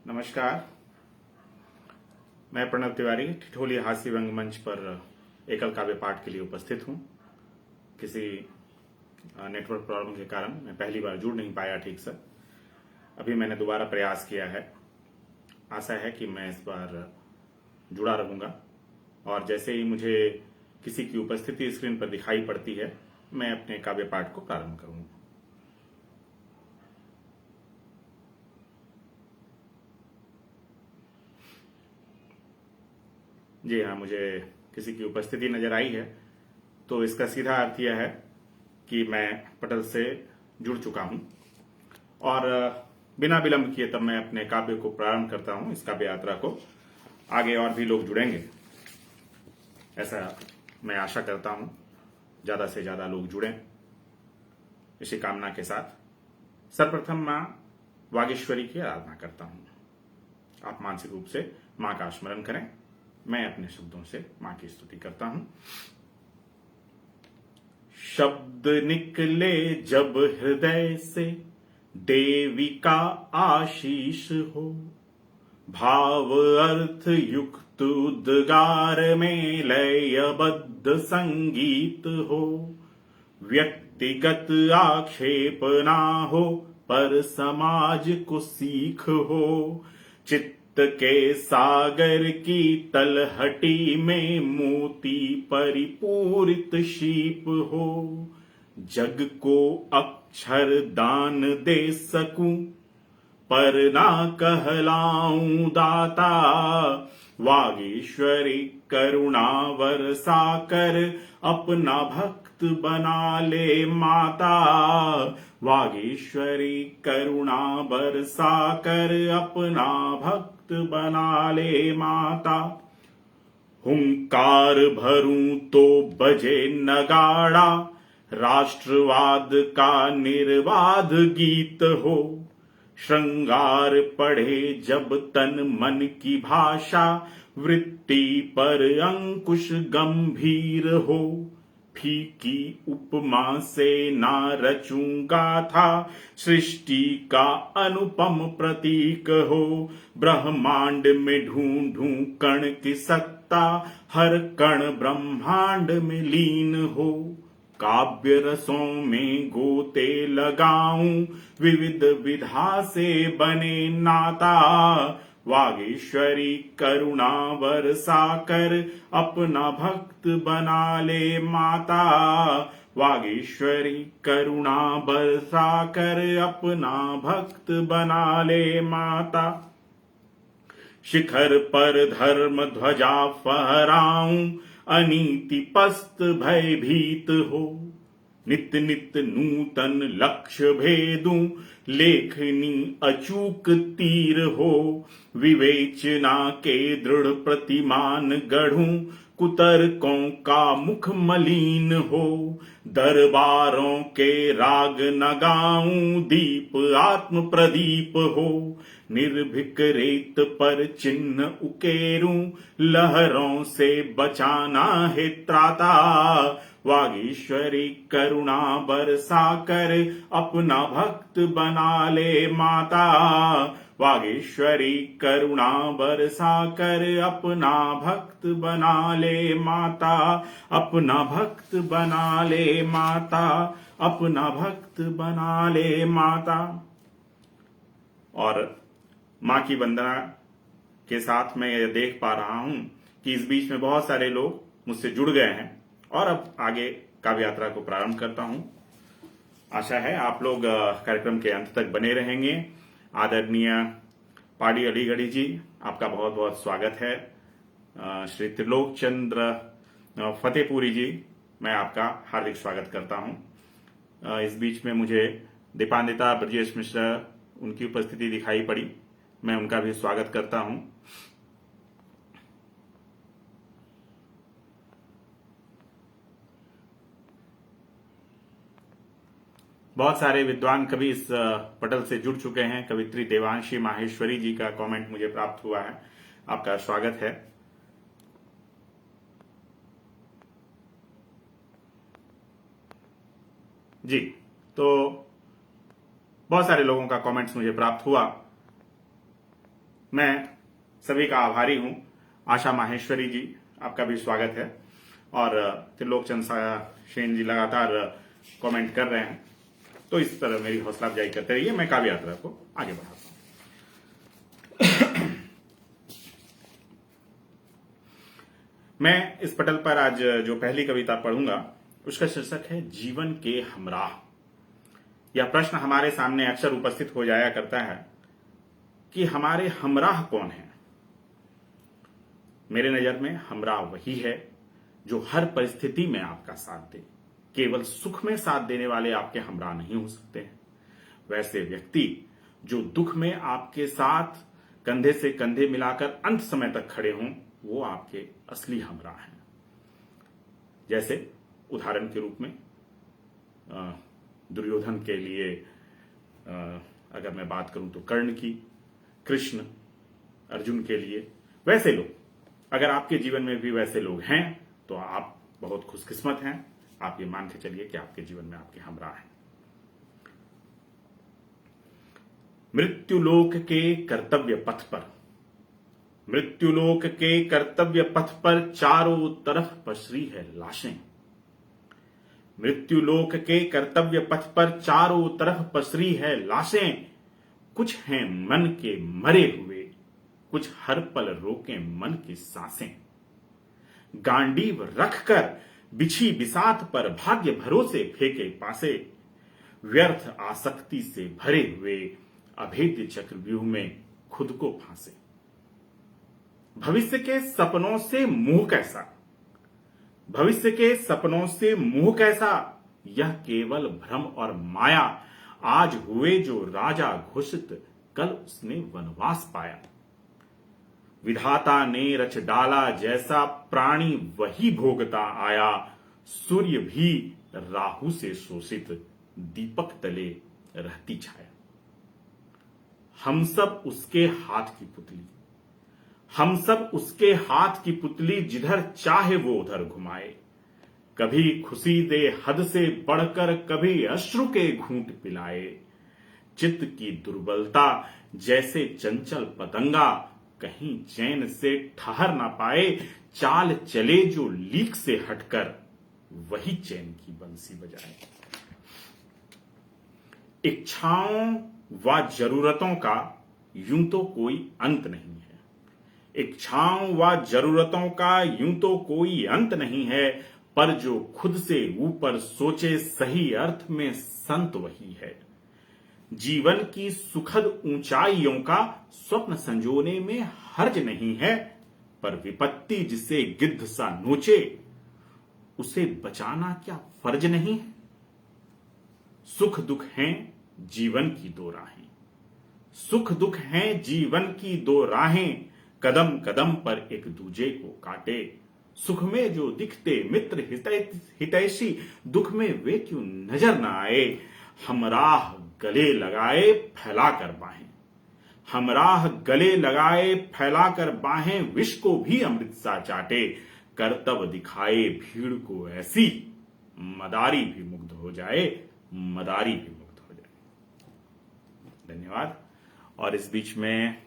नमस्कार। मैं प्रणव तिवारी ठिठोली हास्य व्यंग मंच पर एकल काव्य पाठ के लिए उपस्थित हूं। किसी नेटवर्क प्रॉब्लम के कारण मैं पहली बार जुड़ नहीं पाया ठीक से। अभी मैंने दोबारा प्रयास किया है। आशा है कि मैं इस बार जुड़ा रहूंगा और जैसे ही मुझे किसी की उपस्थिति स्क्रीन पर दिखाई पड़ती है मैं अपने काव्य पाठ को प्रारंभ करूंगा। जी हाँ, मुझे किसी की उपस्थिति नजर आई है, तो इसका सीधा अर्थ यह है कि मैं पटल से जुड़ चुका हूं और बिना विलंब किए तब मैं अपने काव्य को प्रारंभ करता हूं। इस काव्य यात्रा को आगे और भी लोग जुड़ेंगे, ऐसा मैं आशा करता हूं। ज्यादा से ज्यादा लोग जुड़ें, इसी कामना के साथ सर्वप्रथम मां वागीश्वरी की आराधना करता हूं। आप मानसिक रूप से मां का स्मरण करें। मैं अपने शब्दों से मां की स्तुति करता हूं। शब्द निकले जब हृदय से देवी का आशीष हो, भाव अर्थ युक्त उद्गार में लयबद्ध संगीत हो, व्यक्तिगत आक्षेप ना हो पर समाज को सीख हो, चित्त के सागर की तलहटी में मोती परिपूरित शीप हो, जग को अक्षर दान दे सकूं पर ना कहलाऊं दाता, वागीश्वरी करुणा बरसा कर अपना भक्त बना ले माता, वागीश्वरी करुणा बरसा कर अपना भक्त बना ले माता। हुंकार भरूं तो बजे नगाड़ा, राष्ट्रवाद का निर्बाध गीत हो, श्रृंगार पढ़े जब तन मन की भाषा, वृत्ति पर अंकुश गंभीर हो, फीकी उपमा से ना रचूंगा था, सृष्टि का अनुपम प्रतीक हो, ब्रह्मांड में ढूंढूं कण की सत्ता, हर कण ब्रह्मांड में लीन हो, काव्य रसों में गोते लगाऊं, विविध विधा से बने नाता, वागीश्वरी करुणा बरसा कर अपना भक्त बना ले माता, वागीश्वरी करुणा बरसा कर अपना भक्त बना ले माता। शिखर पर धर्म ध्वजा फहराऊं, अनीति पस्त भयभीत हो, नित नित नूतन लक्ष्य भेदूं, लेखनी अचूक तीर हो, विवेचना के दृढ़ प्रतिमान गढ़ूं, कुतर्कों का मुख मलिन हो, दरबारों के राग न गाऊं, दीप आत्म प्रदीप हो, निर्भीक रेत पर चिन्ह उकेरूं, लहरों से बचाना है त्राता, वागीश्वरी करुणा बरसा कर अपना भक्त बना ले माता, वागीश्वरी करुणा बरसा कर अपना भक्त बना ले माता, अपना भक्त बना ले माता, अपना भक्त बना ले माता। और मां की वंदना के साथ मैं यह देख पा रहा हूं कि इस बीच में बहुत सारे लोग मुझसे जुड़ गए हैं और अब आगे काव्य यात्रा को प्रारंभ करता हूं। आशा है आप लोग कार्यक्रम के अंत तक बने रहेंगे। आदरणीय पाडी अलीगढ़ी जी, आपका बहुत बहुत स्वागत है। श्री त्रिलोक चंद्र फतेहपुरी जी, मैं आपका हार्दिक स्वागत करता हूं। इस बीच में मुझे दीपान्विता ब्रजेश मिश्रा, उनकी उपस्थिति दिखाई पड़ी, मैं उनका भी स्वागत करता हूं। बहुत सारे विद्वान कवि इस पटल से जुड़ चुके हैं। कवित्री देवांशी माहेश्वरी जी का कमेंट मुझे प्राप्त हुआ है, आपका स्वागत है। जी, तो बहुत सारे लोगों का कमेंट्स मुझे प्राप्त हुआ। मैं सभी का आभारी हूं। आशा माहेश्वरी जी, आपका भी स्वागत है। और त्रिलोकचंद सेन जी लगातार कमेंट कर रहे हैं, तो इस तरह मेरी हौसला अफजाई करते रहिए। मैं काव्य यात्रा को आगे बढ़ाता हूं। मैं इस पटल पर आज जो पहली कविता पढ़ूंगा उसका शीर्षक है जीवन के हमराह। यह प्रश्न हमारे सामने अक्सर उपस्थित हो जाया करता है कि हमारे हमराह कौन हैं। मेरे नजर में हमराह वही है जो हर परिस्थिति में आपका साथ दे। केवल सुख में साथ देने वाले आपके हमराह नहीं हो सकते हैं। वैसे व्यक्ति जो दुख में आपके साथ कंधे से कंधे मिलाकर अंत समय तक खड़े हों, वो आपके असली हमराह हैं। जैसे उदाहरण के रूप में दुर्योधन के लिए अगर मैं बात करूं तो कर्ण की, कृष्ण, अर्जुन के लिए वैसे लोग, अगर आपके जीवन में भी वैसे लोग हैं तो आप बहुत खुशकिस्मत हैं। आप ये मान के चलिए कि आपके जीवन में आपके हमराह हैं। मृत्युलोक के कर्तव्य पथ पर, मृत्युलोक के कर्तव्य पथ पर चारों तरफ पसरी है लाशें। मृत्युलोक के कर्तव्य पथ पर चारों तरफ पसरी है लाशें। कुछ हैं मन के मरे हुए, कुछ हर पल रोके मन की सांसें। गांडीव रखकर बिछी बिसात पर भाग्य भरोसे फेंके पासे। व्यर्थ आसक्ति से भरे हुए अभेद्य चक्रव्यूह में खुद को फांसे। भविष्य के सपनों से मुंह कैसा, भविष्य के सपनों से मुंह कैसा, यह केवल भ्रम और माया। आज हुए जो राजा घोषित, कल उसने वनवास पाया। विधाता ने रच डाला जैसा, प्राणी वही भोगता आया। सूर्य भी राहु से शोषित, दीपक तले रहती छाया। हम सब उसके हाथ की पुतली, हम सब उसके हाथ की पुतली, जिधर चाहे वो उधर घुमाए। कभी खुशी दे हद से बढ़कर, कभी अश्रु के घूंट पिलाए। चित्त की दुर्बलता जैसे चंचल पतंगा, कहीं चैन से ठहर ना पाए। चाल चले जो लीक से हटकर, वही चैन की बंसी बजाए। इच्छाओं व जरूरतों का यूं तो कोई अंत नहीं है। इच्छाओं व जरूरतों का यूं तो कोई अंत नहीं है, पर जो खुद से ऊपर सोचे, सही अर्थ में संत वही है। जीवन की सुखद ऊंचाइयों का स्वप्न संजोने में हर्ज नहीं है, पर विपत्ति जिसे गिद्ध सा नोचे, उसे बचाना क्या फर्ज नहीं है। सुख दुख हैं जीवन की दो राहें, सुख दुख हैं जीवन की दो राहें। कदम कदम पर एक दूजे को काटे। सुख में जो दिखते मित्र हितैषी, दुख में वे क्यों नजर न आए। हमराह गले लगाए फैलाकर बाहें, हमराह गले लगाए फैलाकर बाहें। विष को भी अमृत सा चाटे, करतब दिखाए भीड़ को ऐसी। मदारी भी मुग्ध हो जाए, मदारी भी मुग्ध हो जाए। धन्यवाद। और इस बीच में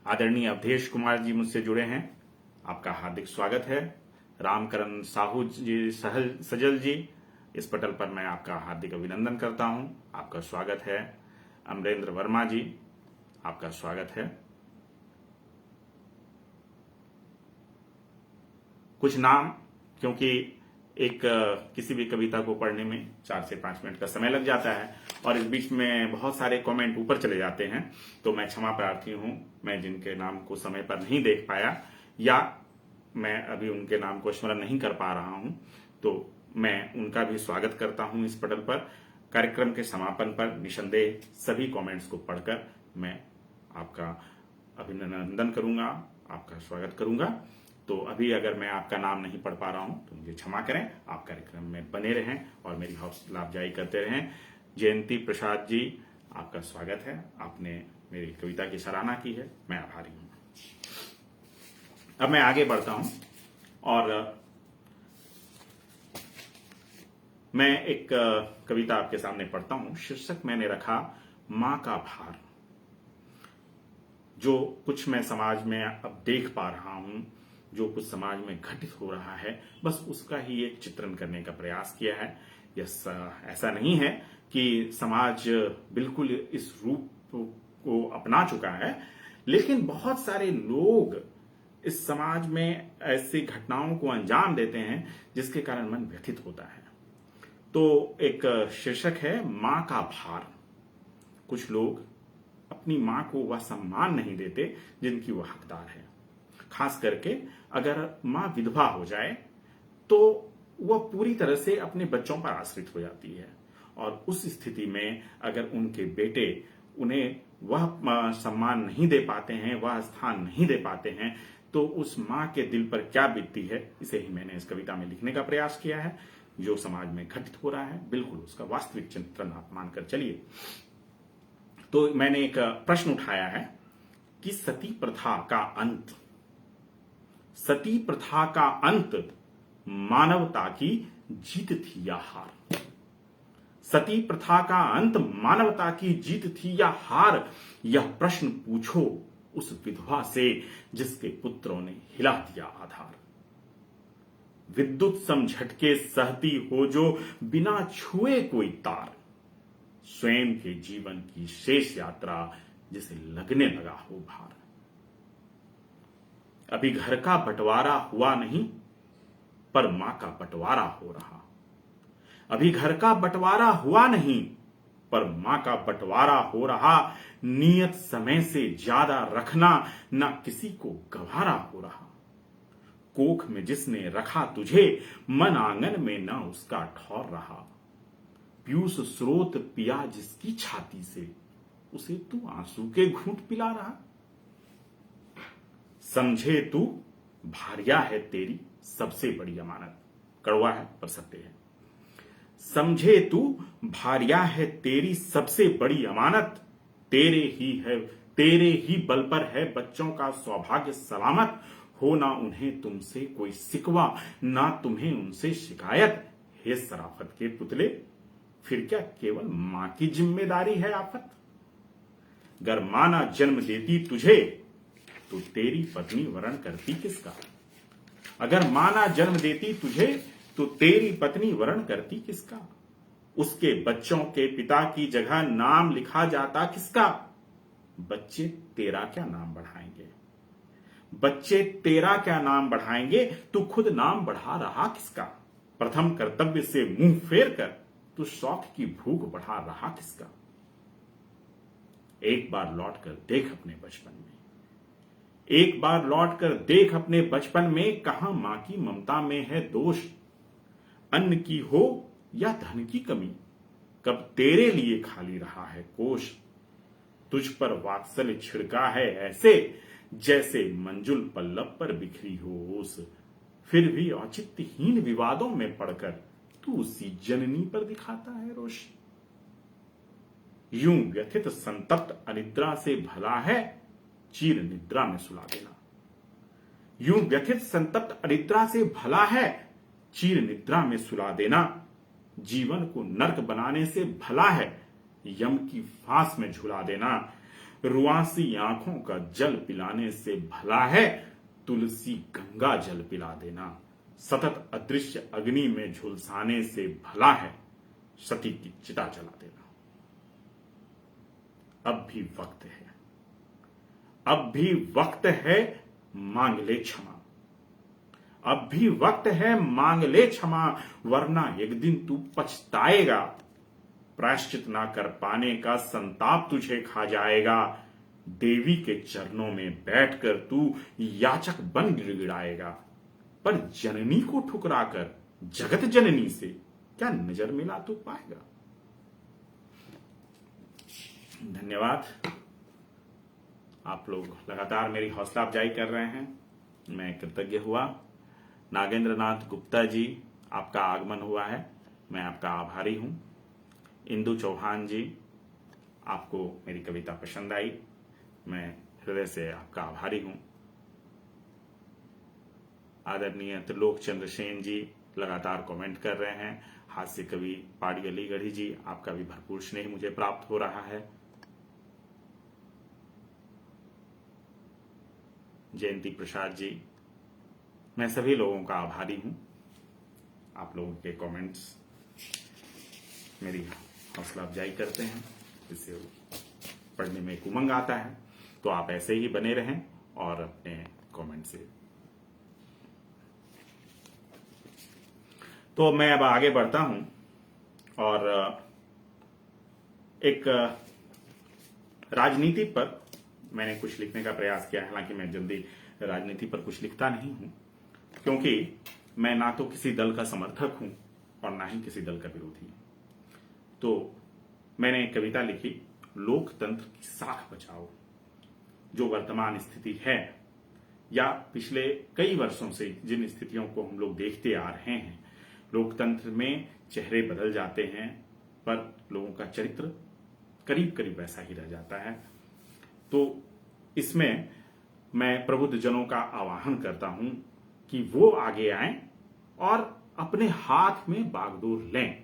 आदरणीय अवधेश कुमार जी मुझसे जुड़े हैं, आपका हार्दिक स्वागत है। रामकरण साहू जी सजल जी, इस पटल पर मैं आपका हार्दिक अभिनंदन करता हूं, आपका स्वागत है। अमरेंद्र वर्मा जी, आपका स्वागत है। कुछ नाम, क्योंकि एक किसी भी कविता को पढ़ने में 4 से 5 मिनट का समय लग जाता है और इस बीच में बहुत सारे कमेंट ऊपर चले जाते हैं, तो मैं क्षमा प्रार्थी हूं। मैं जिनके नाम को समय पर नहीं देख पाया या मैं अभी उनके नाम को स्मरण नहीं कर पा रहा हूं, तो मैं उनका भी स्वागत करता हूं इस पटल पर। कार्यक्रम के समापन पर निसंदेह सभी कमेंट्स को पढ़कर मैं आपका अभिनंदन करूंगा, आपका स्वागत करूंगा। तो अभी अगर मैं आपका नाम नहीं पढ़ पा रहा हूं तो मुझे क्षमा करें। आप कार्यक्रम में बने रहें और मेरी हौसला अफजाई करते रहें। जयंती प्रसाद जी, आपका स्वागत है। आपने मेरी कविता की सराहना की है, मैं आभारी हूं। अब मैं आगे बढ़ता हूं और मैं एक कविता आपके सामने पढ़ता हूं। शीर्षक मैंने रखा मां का भार। जो कुछ मैं समाज में अब देख पा रहा हूं, जो कुछ समाज में घटित हो रहा है, बस उसका ही एक चित्रण करने का प्रयास किया है। ऐसा नहीं है कि समाज बिल्कुल इस रूप को अपना चुका है, लेकिन बहुत सारे लोग इस समाज में ऐसी घटनाओं को अंजाम देते हैं जिसके कारण मन व्यथित होता है। तो एक शीर्षक है मां का भार। कुछ लोग अपनी मां को वह सम्मान नहीं देते जिनकी वह हकदार है। खास करके अगर मां विधवा हो जाए तो वह पूरी तरह से अपने बच्चों पर आश्रित हो जाती है, और उस स्थिति में अगर उनके बेटे उन्हें वह सम्मान नहीं दे पाते हैं, वह स्थान नहीं दे पाते हैं, तो उस मां के दिल पर क्या बीतती है, इसे ही मैंने इस कविता में लिखने का प्रयास किया है। जो समाज में घटित हो रहा है बिल्कुल उसका वास्तविक चित्रण आप मानकर चलिए। तो मैंने एक प्रश्न उठाया है कि सती प्रथा का अंत मानवता की जीत थी या हार? सती प्रथा का अंत मानवता की जीत थी या हार? यह प्रश्न पूछो उस विधवा से जिसके पुत्रों ने हिला दिया आधार। विद्युत सम झटके सहती हो जो बिना छुए कोई तार, स्वयं के जीवन की शेष यात्रा जिसे लगने लगा हो भार। अभी घर का बंटवारा हुआ नहीं, पर मां का बंटवारा हो रहा। अभी घर का बंटवारा हुआ नहीं, पर मां का बंटवारा हो रहा। नियत समय से ज्यादा रखना ना किसी को गवारा हो रहा। कोख में जिसने रखा तुझे, मन आंगन में ना उसका ठौर रहा। पीयूष स्रोत पिया जिसकी छाती से, उसे तू आंसू के घूंट पिला रहा। समझे तू भारिया है तेरी सबसे बड़ी अमानत। कड़वा है पर सत्य है। समझे तू भारिया है तेरी सबसे बड़ी अमानत। तेरे ही बल पर है बच्चों का सौभाग्य सलामत। हो ना उन्हें तुमसे कोई सिकवा, ना तुम्हें उनसे शिकायत। हे सराफत के पुतले, फिर क्या केवल मां की जिम्मेदारी है आफत? गर मां ना जन्म देती तुझे, तो तेरी पत्नी वरण करती किसका? अगर मां ना जन्म देती तुझे, तो तेरी पत्नी वरण करती किसका? उसके बच्चों के पिता की जगह नाम लिखा जाता किसका? बच्चे तेरा क्या नाम बढ़ाएंगे? बच्चे तेरा क्या नाम बढ़ाएंगे? तू खुद नाम बढ़ा रहा किसका? प्रथम कर्तव्य से मुंह फेर कर तू शौक की भूख बढ़ा रहा किसका? एक बार लौट कर देख अपने बचपन में, एक बार लौट कर देख अपने बचपन में। कहां मां की ममता में है दोष? अन्न की हो या धन की कमी, कब तेरे लिए खाली रहा है कोष? तुझ पर वात्सल्य छिड़का है ऐसे, जैसे मंजुल पल्लव पर बिखरी हो ओस। फिर भी औचित्यहीन विवादों में पड़कर तू उसी जननी पर दिखाता है रोष। यूं व्यथित संतप्त अनिद्रा से भला है चीर निद्रा में सुला देना। यूं व्यथित संतप्त अनिद्रा से भला है चीर निद्रा में सुला देना। जीवन को नर्क बनाने से भला है यम की फांस में झुला देना। रुआसी आंखों का जल पिलाने से भला है तुलसी गंगा जल पिला देना। सतत अदृश्य अग्नि में झुलसाने से भला है सती की चिता जला देना। अब भी वक्त है, अब भी वक्त है, मांग ले क्षमा। अब भी वक्त है, मांग ले क्षमा, वरना एक दिन तू पछताएगा। प्रायश्चित ना कर पाने का संताप तुझे खा जाएगा। देवी के चरणों में बैठकर तू याचक बन गिड़गिड़ाएगा। पर जननी को ठुकराकर जगत जननी से क्या नजर मिला तू पाएगा? धन्यवाद। आप लोग लगातार मेरी हौसला अफजाई कर रहे हैं, मैं कृतज्ञ हुआ। नागेंद्र नाथ गुप्ता जी, आपका आगमन हुआ है, मैं आपका आभारी हूं। इंदु चौहान जी, आपको मेरी कविता पसंद आई, मैं हृदय से आपका आभारी हूं। आदरणीय त्रिलोक चंद्र सेन जी लगातार कमेंट कर रहे हैं। हास्य कवि पाड़ी अलीगढ़ी जी, आपका भी भरपूर स्नेह मुझे प्राप्त हो रहा है। जयंती प्रसाद जी, मैं सभी लोगों का आभारी हूं। आप लोगों के कमेंट्स मेरी हौसला अफजाई करते हैं, इससे पढ़ने में एक उमंग आता है। तो आप ऐसे ही बने रहें और अपने कमेंट से। तो मैं अब आगे बढ़ता हूं और एक राजनीति पर मैंने कुछ लिखने का प्रयास किया है। हालांकि मैं जल्दी राजनीति पर कुछ लिखता नहीं हूं, क्योंकि मैं ना तो किसी दल का समर्थक हूं और ना ही किसी दल का विरोधी। तो मैंने एक कविता लिखी, लोकतंत्र की साख बचाओ। जो वर्तमान स्थिति है या पिछले कई वर्षों से जिन स्थितियों को हम लोग देखते आ रहे हैं, लोकतंत्र में चेहरे बदल जाते हैं पर लोगों का चरित्र करीब करीब वैसा ही रह जाता है। तो इसमें मैं प्रबुद्ध जनों का आह्वान करता हूं कि वो आगे आएं और अपने हाथ में बागडोर लें।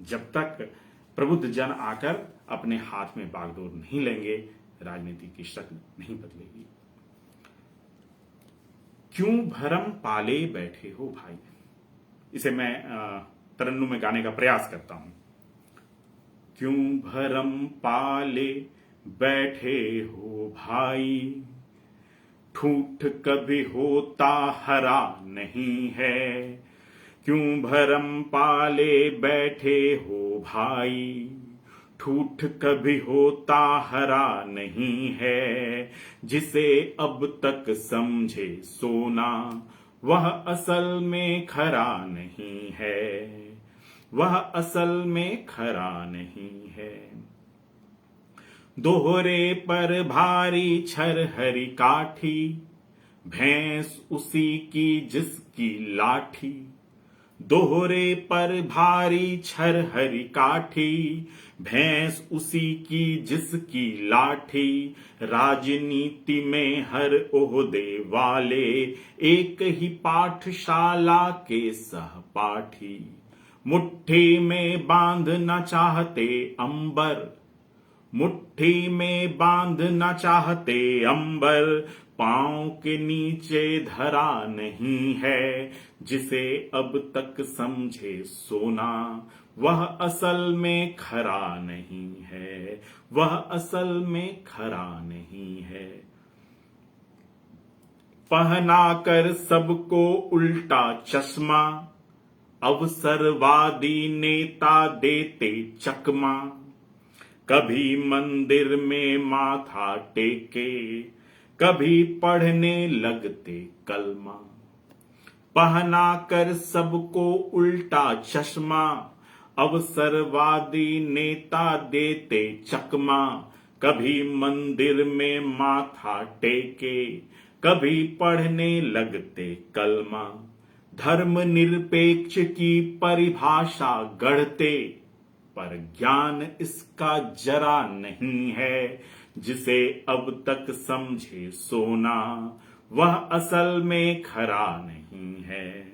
जब तक प्रबुद्ध जन आकर अपने हाथ में बागडोर नहीं लेंगे, राजनीति की शक्ल नहीं बदलेगी। क्यों भरम पाले बैठे हो भाई, इसे मैं तरन्नुम में गाने का प्रयास करता हूं। क्यों भरम पाले बैठे हो भाई, ठूठ कभी होता हरा नहीं है। क्यों भरम पाले बैठे हो भाई, ठूठ कभी होता हरा नहीं है। जिसे अब तक समझे सोना, वह असल में खरा नहीं है, वह असल में खरा नहीं है। दोहरे पर भारी छर हरी काठी, भैंस उसी की जिसकी लाठी। दोहरे पर भारी छर हरी काठी, भैंस उसी की जिसकी लाठी। राजनीति में हर ओहदे वाले एक ही पाठशाला के सहपाठी। मुट्ठी में बांधना चाहते अंबर, मुट्ठी में बांधना चाहते अंबर। पांव के नीचे धरा नहीं है, जिसे अब तक समझे सोना, वह असल में खरा नहीं है, वह असल में खरा नहीं है। पहनाकर सबको उल्टा चश्मा, अवसरवादी नेता देते चकमा। कभी मंदिर में माथा टेके, कभी पढ़ने लगते कलमा। पहनाकर सबको उल्टा चश्मा, अवसरवादी नेता देते चकमा। कभी मंदिर में माथा टेके, कभी पढ़ने लगते कलमा। धर्म निरपेक्ष की परिभाषा गढ़ते, पर ज्ञान इसका जरा नहीं है। जिसे अब तक समझे सोना, वह असल में खरा नहीं है।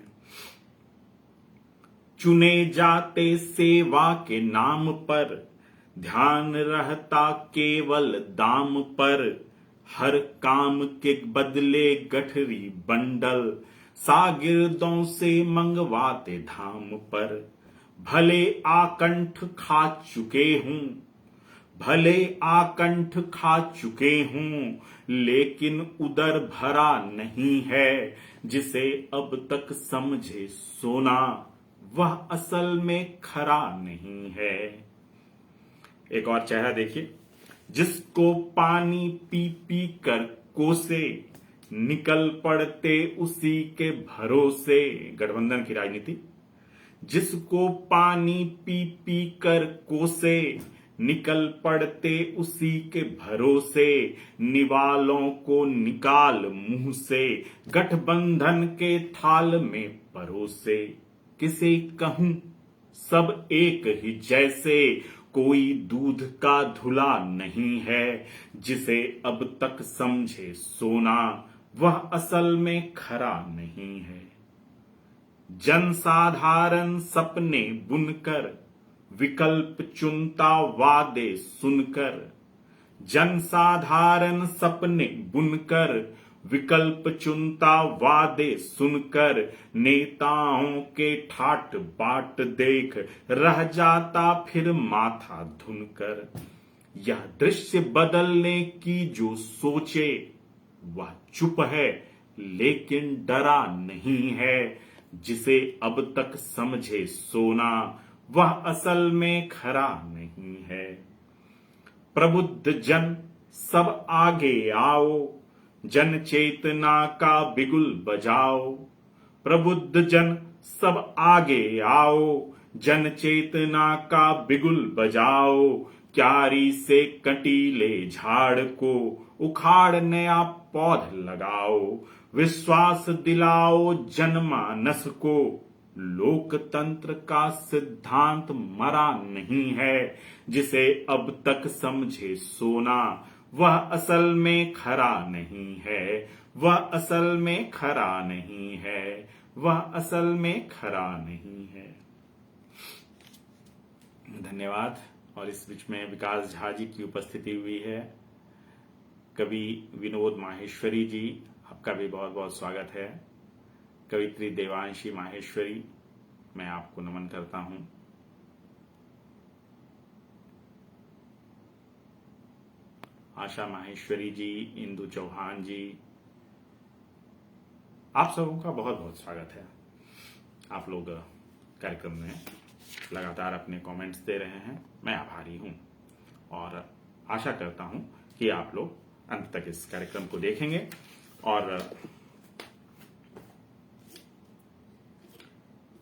चुने जाते सेवा के नाम पर, ध्यान रहता केवल दाम पर। हर काम के बदले गठरी बंडल, शागिर्दों से मंगवाते धाम पर। भले आकंठ खा चुके हूं, भले आकंठ खा चुके हूं, लेकिन उदर भरा नहीं है। जिसे अब तक समझे सोना, वह असल में खरा नहीं है। एक और चेहरा देखिए, जिसको पानी पी पी कर कोसे, निकल पड़ते उसी के भरोसे। गठबंधन की राजनीति। जिसको पानी पी पी कर कोसे, निकल पड़ते उसी के भरोसे। निवालों को निकाल मुंह से, गठबंधन के थाल में परोसे। किसे कहूं सब एक ही जैसे, कोई दूध का धुला नहीं है। जिसे अब तक समझे सोना, वह असल में खरा नहीं है। जनसाधारण सपने बुनकर, विकल्प चुनता वादे सुनकर। जनसाधारण सपने बुनकर, विकल्प चुनता वादे सुनकर, नेताओं के ठाट बाट देख रह जाता फिर माथा धुनकर। यह दृश्य बदलने की जो सोचे वह चुप है लेकिन डरा नहीं है। जिसे अब तक समझे सोना वह असल में खरा नहीं है। प्रबुद्ध जन सब आगे आओ, जन चेतना का बिगुल बजाओ। प्रबुद्ध जन सब आगे आओ, जन चेतना का बिगुल बजाओ। क्यारी से कंटीले झाड़ को उखाड़ नया पौध लगाओ। विश्वास दिलाओ जनमानस को, लोकतंत्र का सिद्धांत मरा नहीं है। जिसे अब तक समझे सोना वह असल में खरा नहीं है। वह असल में खरा नहीं है। वह असल में खरा नहीं है। धन्यवाद। और इस बीच में विकास झा जी की उपस्थिति हुई है। कवि विनोद माहेश्वरी जी, आपका भी बहुत बहुत स्वागत है। कवित्री देवांशी माहेश्वरी, मैं आपको नमन करता हूं। आशा माहेश्वरी जी, इंदु चौहान जी, आप सबों का बहुत बहुत स्वागत है। आप लोग कार्यक्रम में लगातार अपने कमेंट्स दे रहे हैं, मैं आभारी हूं और आशा करता हूं कि आप लोग अंत तक इस कार्यक्रम को देखेंगे। और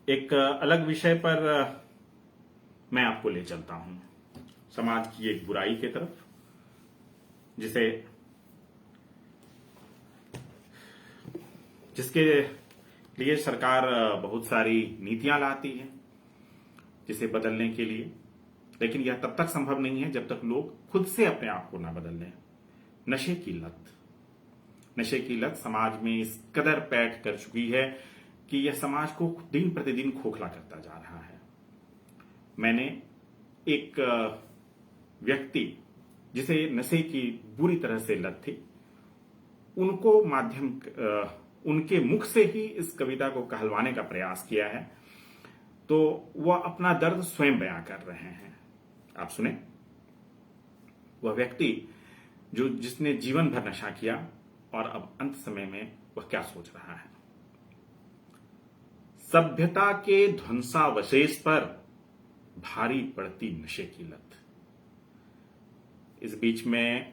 एक अलग विषय पर मैं आपको ले चलता हूं, समाज की एक बुराई की तरफ, जिसके लिए सरकार बहुत सारी नीतियां लाती है जिसे बदलने के लिए, लेकिन यह तब तक संभव नहीं है जब तक लोग खुद से अपने आप को ना बदल लें। नशे की लत समाज में इस कदर पैठ कर चुकी है कि यह समाज को दिन प्रतिदिन खोखला करता जा रहा है। मैंने एक व्यक्ति जिसे नशे की बुरी तरह से लत थी, उनके मुख से ही इस कविता को कहलवाने का प्रयास किया है। तो वह अपना दर्द स्वयं बयां कर रहे हैं, आप सुने। वह व्यक्ति जिसने जीवन भर नशा किया और अब अंत समय में वह क्या सोच रहा है। सभ्यता के ध्वंसावशेष पर भारी पड़ती नशे की लत। इस बीच में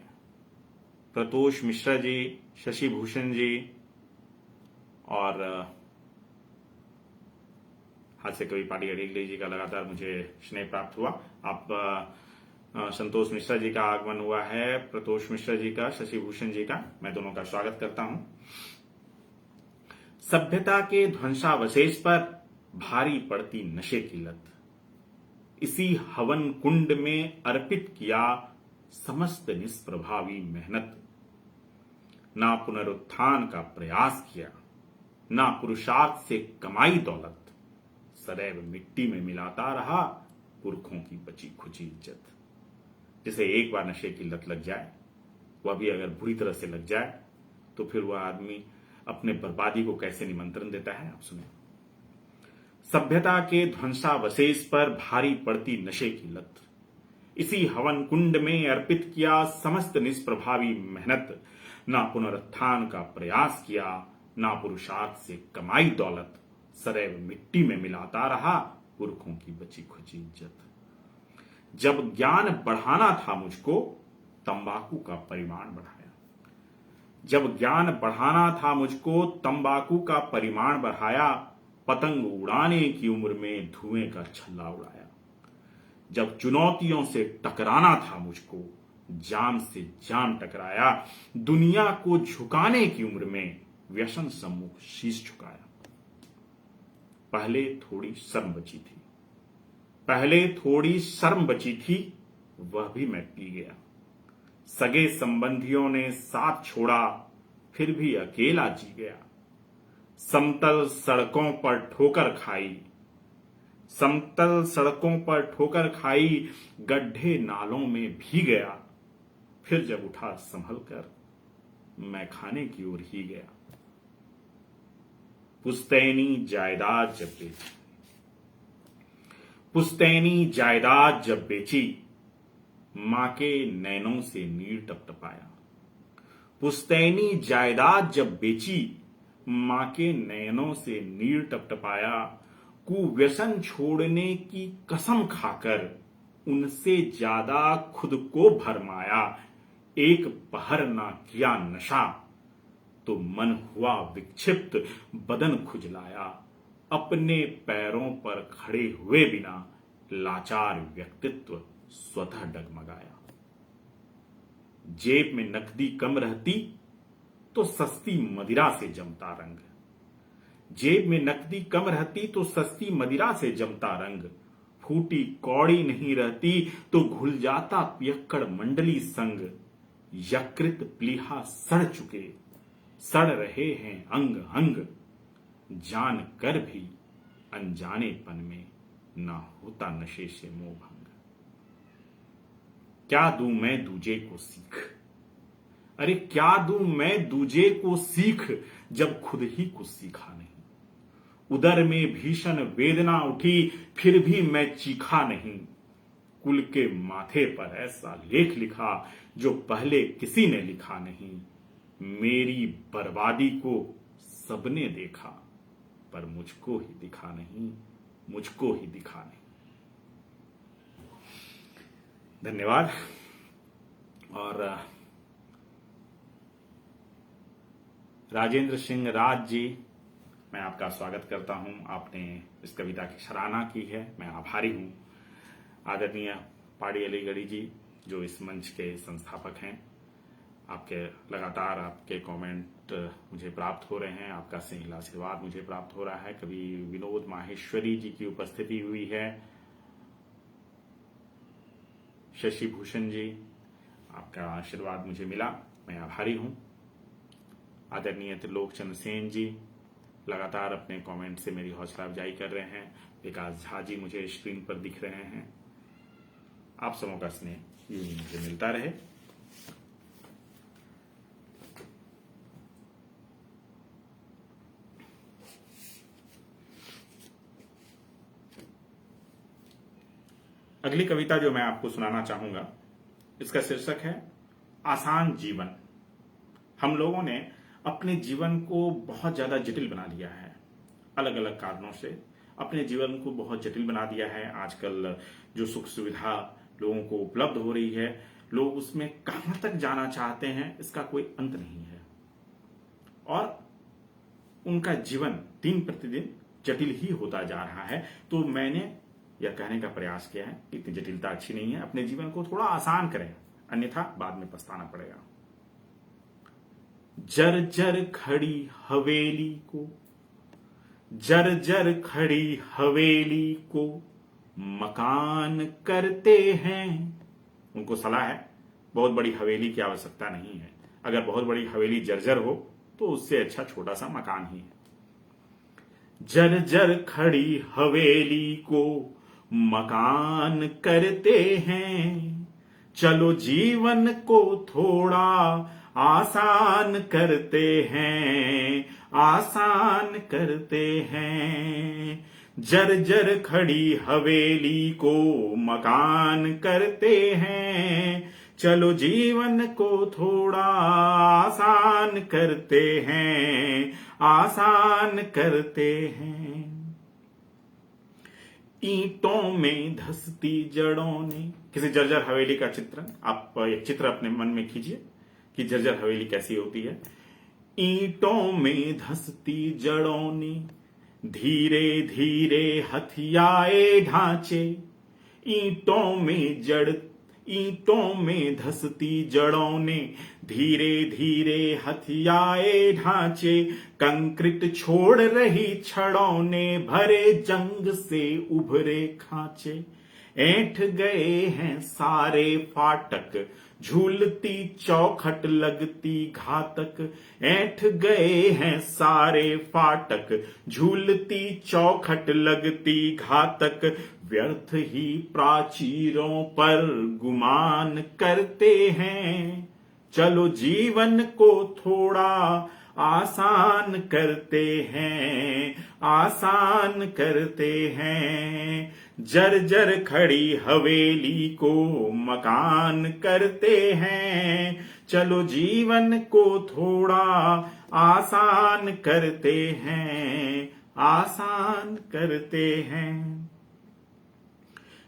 प्रतोष मिश्रा जी, शशि भूषण जी और हास्य कवि पाटी अडिगले जी का लगातार मुझे स्नेह प्राप्त हुआ। आप संतोष मिश्रा जी का आगमन हुआ है, प्रतोष मिश्रा जी का, शशि भूषण जी का, मैं दोनों का स्वागत करता हूं। सभ्यता के ध्वंसावशेष पर भारी पड़ती नशे की लत, इसी हवन कुंड में अर्पित किया समस्त निष्प्रभावी मेहनत। ना पुनरुत्थान का प्रयास किया, ना पुरुषार्थ से कमाई दौलत, सदैव मिट्टी में मिलाता रहा पुरखों की बची खुची इज्जत। जिसे एक बार नशे की लत लग जाए, वह भी अगर बुरी तरह से लग जाए, तो फिर वह आदमी अपने बर्बादी को कैसे निमंत्रण देता है, आप सुने। सभ्यता के ध्वंसावशेष पर भारी पड़ती नशे की लत, इसी हवन कुंड में अर्पित किया समस्त निष्प्रभावी मेहनत। ना पुनरुत्थान का प्रयास किया, ना पुरुषार्थ से कमाई दौलत, सदैव मिट्टी में मिलाता रहा पुरखों की बची खुची इज्जत। जब ज्ञान बढ़ाना था मुझको, तंबाकू का परिमाण बढ़ाया। जब ज्ञान बढ़ाना था मुझको, तंबाकू का परिमाण बढ़ाया। पतंग उड़ाने की उम्र में धुएं का छल्ला उड़ाया। जब चुनौतियों से टकराना था मुझको, जाम से जाम टकराया। दुनिया को झुकाने की उम्र में व्यसन सम्मुख शीश झुकाया। पहले थोड़ी शर्म बची थी, वह भी मैं पी गया। सगे संबंधियों ने साथ छोड़ा, फिर भी अकेला जी गया। समतल सड़कों पर ठोकर खाई, गड्ढे नालों में भी गया। फिर जब उठा संभल कर, मैं खाने की ओर ही गया। पुश्तैनी जायदाद जब बेची, पुश्तैनी जायदाद जब बेची, मां के नैनों से नीर टपटपाया। पुश्तैनी जायदाद जब बेची, मां के नयनों से नीर टपटपाया। कुव्यसन छोड़ने की कसम खाकर उनसे ज्यादा खुद को भरमाया। एक पहर ना किया नशा तो मन हुआ विक्षिप्त, बदन खुजलाया। अपने पैरों पर खड़े हुए बिना लाचार व्यक्तित्व स्वतः डगमगाया। जेब में नकदी कम रहती तो सस्ती मदिरा से जमता रंग। जेब में नकदी कम रहती तो सस्ती मदिरा से जमता रंग। फूटी कौड़ी नहीं रहती तो घुल जाता पियक्कड़ मंडली संग। यकृत प्लीहा सड़ चुके, सड़ रहे हैं अंग अंग। जान कर भी अनजानेपन में ना होता नशे से मोह भंग। क्या दूं मैं दूजे को सीख, अरे क्या दूं मैं दूजे को सीख, जब खुद ही कुछ सीखा नहीं। उदर में भीषण वेदना उठी फिर भी मैं चीखा नहीं। कुल के माथे पर ऐसा लेख लिखा जो पहले किसी ने लिखा नहीं। मेरी बर्बादी को सबने देखा पर मुझको ही दिखा नहीं, मुझको ही दिखा नहीं। धन्यवाद। और राजेंद्र सिंह राज जी, मैं आपका स्वागत करता हूं। आपने इस कविता की सराहना की है, मैं आभारी हूं। आदरणीय पाड़ी अलीगढ़ी जी, जो इस मंच के संस्थापक हैं, आपके लगातार आपके कमेंट मुझे प्राप्त हो रहे हैं, आपका स्नेह आशीर्वाद मुझे प्राप्त हो रहा है। कभी विनोद माहेश्वरी जी की उपस्थिति हुई है, शशि भूषण जी, आपका आशीर्वाद मुझे मिला, मैं आभारी हूं। आदरणीय त्रिलोक चंद्र सेन जी लगातार अपने कमेंट से मेरी हौसला अफजाई कर रहे हैं। विकास झा जी मुझे स्क्रीन पर दिख रहे हैं। आप सबों का स्नेह यूं ही मुझे मिलता रहे। अगली कविता जो मैं आपको सुनाना चाहूंगा, इसका शीर्षक है आसान जीवन। हम लोगों ने अपने जीवन को बहुत ज्यादा जटिल बना लिया है, अलग अलग कारणों से अपने जीवन को बहुत जटिल बना दिया है। आजकल जो सुख सुविधा लोगों को उपलब्ध हो रही है, लोग उसमें कहां तक जाना चाहते हैं, इसका कोई अंत नहीं है। और उनका जीवन दिन प्रतिदिन जटिल ही होता जा रहा है। तो मैंने यह कहने का प्रयास किया है कि इतनी जटिलता अच्छी नहीं है, अपने जीवन को थोड़ा आसान करें, अन्यथा बाद में पछताना पड़ेगा। जर्जर खड़ी हवेली को, जर्जर खड़ी हवेली को मकान करते हैं। उनको सलाह है, बहुत बड़ी हवेली की आवश्यकता नहीं है। अगर बहुत बड़ी हवेली जर्जर हो तो उससे अच्छा छोटा सा मकान ही है। जर्जर खड़ी हवेली को मकान करते हैं, चलो जीवन को थोड़ा आसान करते हैं, आसान करते हैं। जर्जर खड़ी हवेली को मकान करते हैं, चलो जीवन को थोड़ा आसान करते हैं, आसान करते हैं। ईंटों में धसती जड़ों ने, किसी जर्जर हवेली का चित्र, आप एक चित्र अपने मन में कीजिए कि जर्जर हवेली कैसी होती है। ईंटों में धसती जड़ों ने धीरे धीरे हथियाए ढांचे। ईंटों में धसती जड़ों ने धीरे धीरे हथियाए ढांचे। कंक्रीट छोड़ रही छड़ों ने भरे जंग से उभरे खांचे। ऐंठ गए हैं सारे फाटक, झूलती चौखट लगती घातक। ऐंठ गए हैं सारे फाटक, झूलती चौखट लगती घातक। व्यर्थ ही प्राचीरों पर गुमान करते हैं, चलो जीवन को थोड़ा आसान करते हैं, आसान करते हैं। जर्जर खड़ी हवेली को मकान करते हैं। चलो जीवन को थोड़ा आसान करते हैं, आसान करते हैं।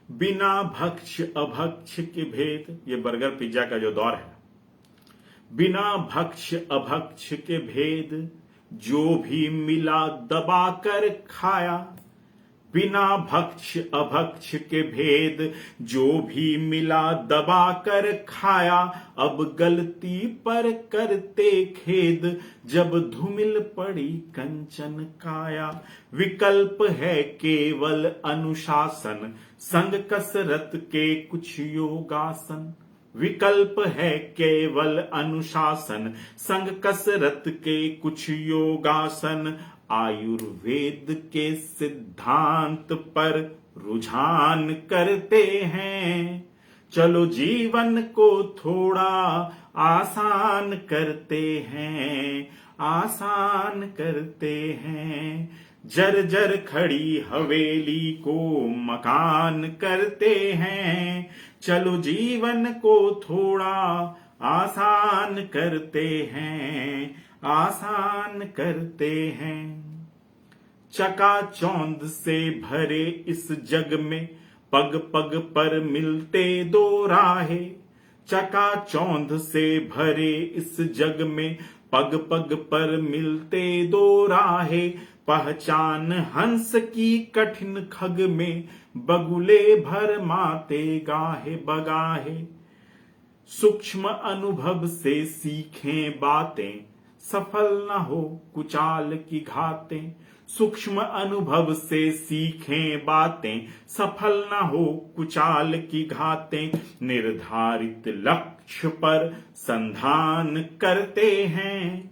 बिना भक्ष अभक्ष के भेद, ये बर्गर पिज्जा का जो दौर है, बिना भक्ष अभक्ष के भेद जो भी मिला दबा कर खाया। बिना भक्ष अभक्ष के भेद जो भी मिला दबा कर खाया। अब गलती पर करते खेद जब धूमिल पड़ी कंचन काया। विकल्प है केवल अनुशासन, संग कसरत के कुछ योगासन। विकल्प है केवल अनुशासन, संग कसरत के कुछ योगासन। आयुर्वेद के सिद्धांत पर रुझान करते हैं। चलो जीवन को थोड़ा आसान करते हैं, आसान करते हैं। जर्जर खड़ी हवेली को मकान करते हैं। चलो जीवन को थोड़ा आसान करते हैं, आसान करते हैं। चकाचौंध से भरे इस जग में पग पग पर मिलते दो राहे। चकाचौंध से भरे इस जग में पग पग पर मिलते दो राहे। पहचान हंस की कठिन खग में बगुले भर माते गाहे बगाहे। सूक्ष्म अनुभव से सीखें बातें, सफल न हो कुचाल की घातें। सूक्ष्म अनुभव से सीखें बातें, सफल न हो कुचाल की घातें। निर्धारित लक्ष्य पर संधान करते हैं।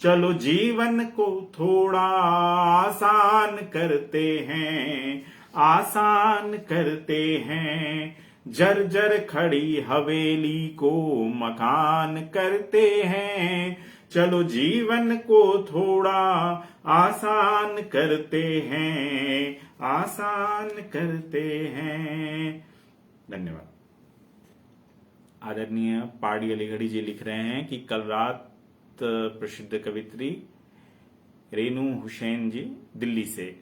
चलो जीवन को थोड़ा आसान करते हैं, आसान करते हैं। जर्जर खड़ी हवेली को मकान करते हैं। चलो जीवन को थोड़ा आसान करते हैं, आसान करते हैं। धन्यवाद। आदरणीय पाड़ी अलीगढ़ी जी लिख रहे हैं कि कल रात प्रसिद्ध कवित्री रेनू हुसैन जी दिल्ली से,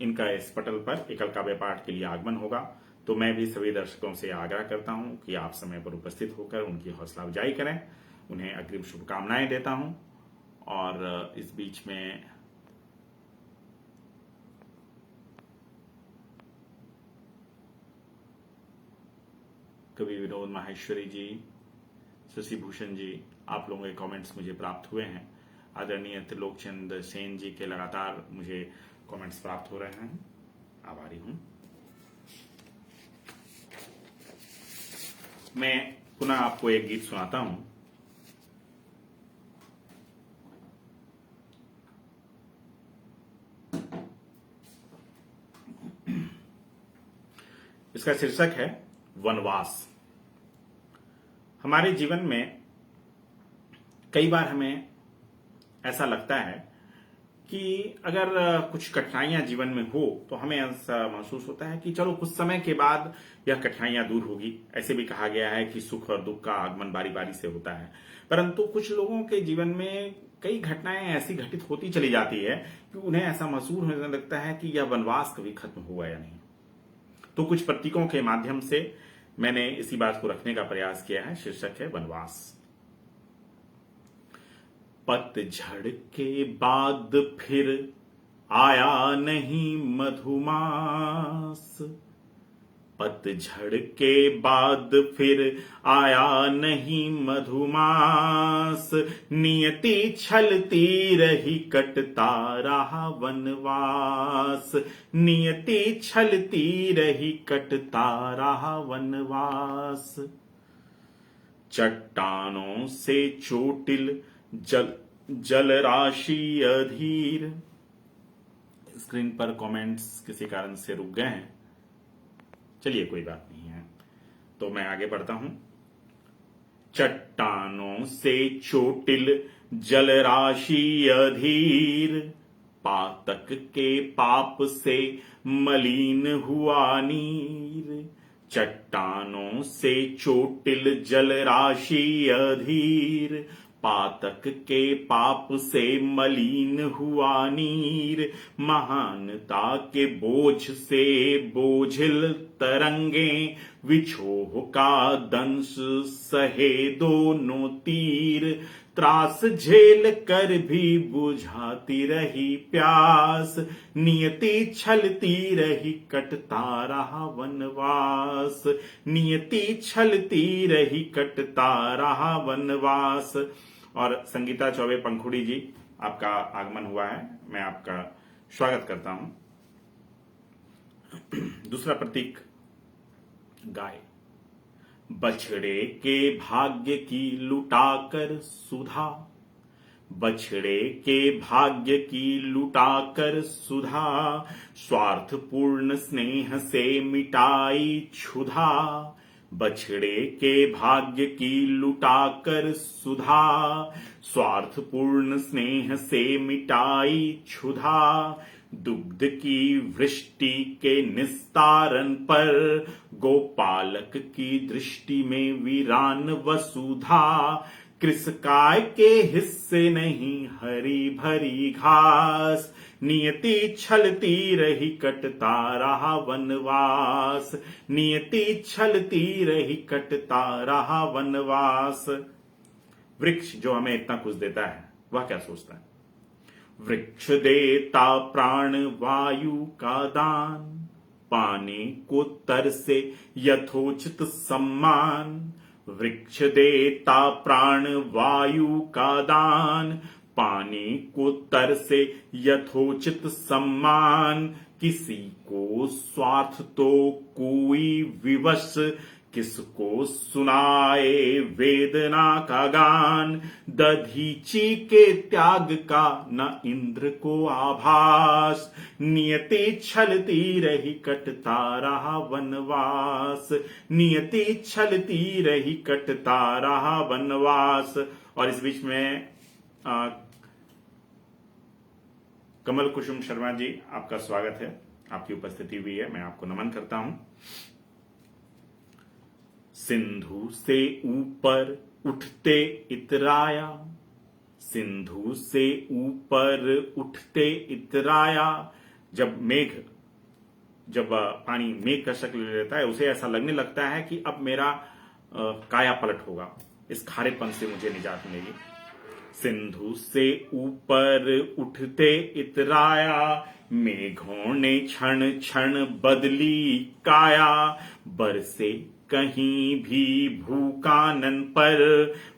इनका इस पटल पर एकल काव्य पाठ के लिए आगमन होगा। तो मैं भी सभी दर्शकों से आग्रह करता हूं कि आप समय पर उपस्थित होकर उनकी हौसला अफजाई करें। उन्हें अग्रिम शुभकामनाएं देता हूं। और इस बीच में कवि विनोद माहेश्वरी जी, शशि भूषण जी, आप लोगों के कमेंट्स मुझे प्राप्त हुए हैं। आदरणीय त्रिलोकचंद सेन जी के लगातार मुझे कमेंट्स प्राप्त हो रहे हैं, आभारी हूं। मैं पुनः आपको एक गीत सुनाता हूं। इसका शीर्षक है वनवास। हमारे जीवन में कई बार हमें ऐसा लगता है कि अगर कुछ कठिनाइयां जीवन में हो तो हमें ऐसा महसूस होता है कि चलो कुछ समय के बाद यह कठिनाइयां दूर होगी। ऐसे भी कहा गया है कि सुख और दुख का आगमन बारी बारी से होता है। परंतु कुछ लोगों के जीवन में कई घटनाएं ऐसी घटित होती चली जाती है कि उन्हें ऐसा महसूस होने लगता है कि यह वनवास कभी खत्म हुआ या नहीं। तो कुछ प्रतीकों के माध्यम से मैंने इसी बात को रखने का प्रयास किया है। शीर्षक है वनवास। पतझड़ के बाद फिर आया नहीं मधुमास। पतझड़ के बाद फिर आया नहीं मधुमास। नियति छलती रही कटता रहा वनवास। नियति छलती रही कटता रहा वनवास। चट्टानों से चोटिल जल राशि अधीर। स्क्रीन पर कमेंट्स किसी कारण से रुक गए हैं, चलिए कोई बात नहीं है। तो मैं आगे बढ़ता हूं। चट्टानों से चोटिल जल राशि अधीर, पातक के पाप से मलिन हुआ नीर। चट्टानों से चोटिल जल राशि अधीर, पातक के पाप से मलिन हुआ नीर। महानता के बोझ से बोझिल तरंगे, विछोह का दंश सहे दोनों तीर। त्रास झेल कर भी बुझाती रही प्यास, नियति छलती रही कटता रहा वनवास। नियति छलती रही कटता रहा वनवास। और संगीता चौबे पंखुड़ी जी, आपका आगमन हुआ है, मैं आपका स्वागत करता हूं। दूसरा प्रतीक गाय। बछड़े के भाग्य की लुटाकर सुधा, बछड़े के भाग्य की लुटाकर सुधा। स्वार्थपूर्ण स्नेह से मिटाई क्षुधा, बछड़े के भाग्य की लुटाकर सुधा। स्वार्थपूर्ण स्नेह से मिटाई क्षुधा। दुग्ध की वृष्टि के निस्तारण पर, गोपालक की दृष्टि में वीरान वसुधा। कृषकाय के हिस्से नहीं हरी भरी घास, नियति छलती रही कटता रहा वनवास। नियति छलती रही कटता रहा वनवास। वृक्ष जो हमें इतना कुछ देता है, वह क्या सोचता है? वृक्ष देता प्राण वायु का दान, पाने को तरसे यथोचित सम्मान। वृक्ष देता प्राण वायु का दान, पाने को तरसे यथोचित सम्मान। किसी को स्वार्थ तो कोई विवश, किसको सुनाए वेदना का गान। दधीची के त्याग का न इंद्र को आभास, नियति छलती रही कटता रहा वनवास। नियति छलती रही कटता रहा वनवास। और इस बीच में कमल कुसुम शर्मा जी, आपका स्वागत है, आपकी उपस्थिति हुई है, मैं आपको नमन करता हूं। सिंधु से ऊपर उठते इतराया, सिंधु से ऊपर उठते इतराया। जब पानी मेघ का शक्ल ले लेता है, उसे ऐसा लगने लगता है कि अब मेरा काया पलट होगा, इस खारेपन से मुझे निजात मिलेगी। सिंधु से ऊपर उठते इतराया, मेघों ने क्षण क्षण बदली काया। बरसे कहीं भी भूकानन पर,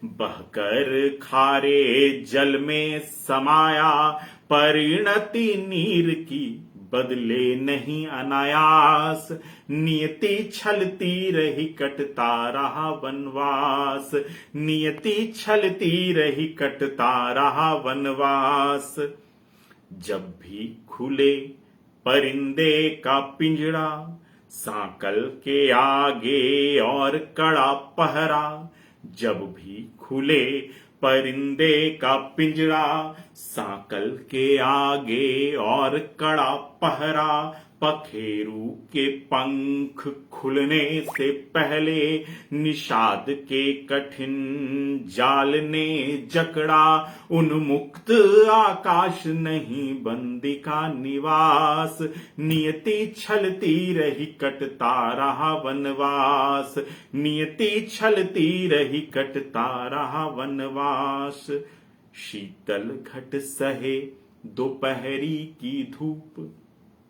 बहकर खारे जल में समाया। परिणति नीर की बदले नहीं अनायास, नियति छलती रही कटता रहा वनवास। नियति छलती रही कटता रहा वनवास। जब भी खुले परिंदे का पिंजड़ा, सांकल के आगे और कड़ा पहरा। जब भी खुले परिंदे का पिंजरा, सांकल के आगे और कड़ा पहरा। पखेरू के पंख खुलने से पहले, निषाद के कठिन जाल ने जकड़ा। उन्मुक्त आकाश नहीं बंदी का निवास, नियति छलती रही कटता रहा वनवास। नियति छलती रही कटता रहा वनवास। शीतल घट सहे दोपहरी की धूप,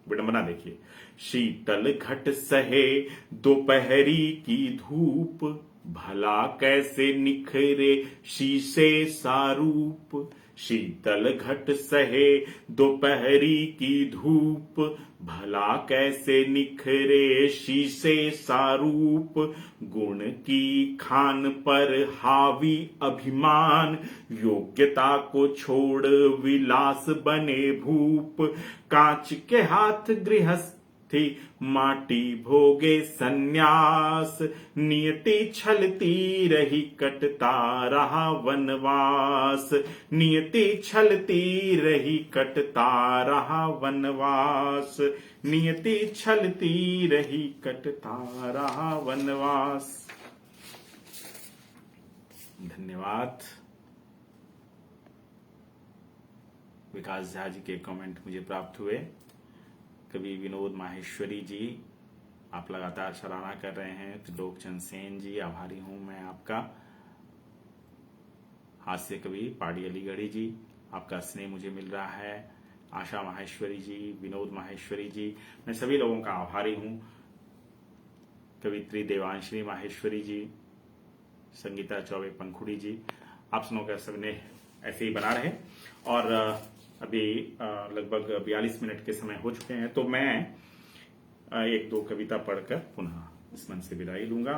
विडंबना देखिए। शीतल घट सहे दोपहरी की धूप, भला कैसे निखरे शीशे सा रूप। शीतल घट सहे दोपहरी की धूप, भला कैसे निखरे शीशे सा रूप। गुण की खान पर हावी अभिमान, योग्यता को छोड़ विलास बने भूप। कांच के हाथ गृहस्थ थी माटी भोगे सन्यास, नियति छलती रही कटता रहा वनवास, नियति छलती रही कटता रहा वनवास, नियति छलती रही कटता रहा वनवास। धन्यवाद। विकास झा जी के कमेंट मुझे प्राप्त हुए। कवि विनोद माहेश्वरी जी, आप लगातार सराहना कर रहे हैं। त्रिलोकचंद सेन जी, आभारी हूं मैं आपका। हास्य कवि पाड़ी अलीगढ़ी जी, आपका स्नेह मुझे मिल रहा है। आशा माहेश्वरी जी, विनोद माहेश्वरी जी, मैं सभी लोगों का आभारी हूं। कवित्री देवांशी माहेश्वरी जी, संगीता चौबे पंखुड़ी जी, आप सबों का सबने ऐसे ही बना रहे। और अभी लगभग 42 मिनट के समय हो चुके हैं, तो मैं एक दो कविता पढ़कर पुनः इस मंच से विदाई लूंगा।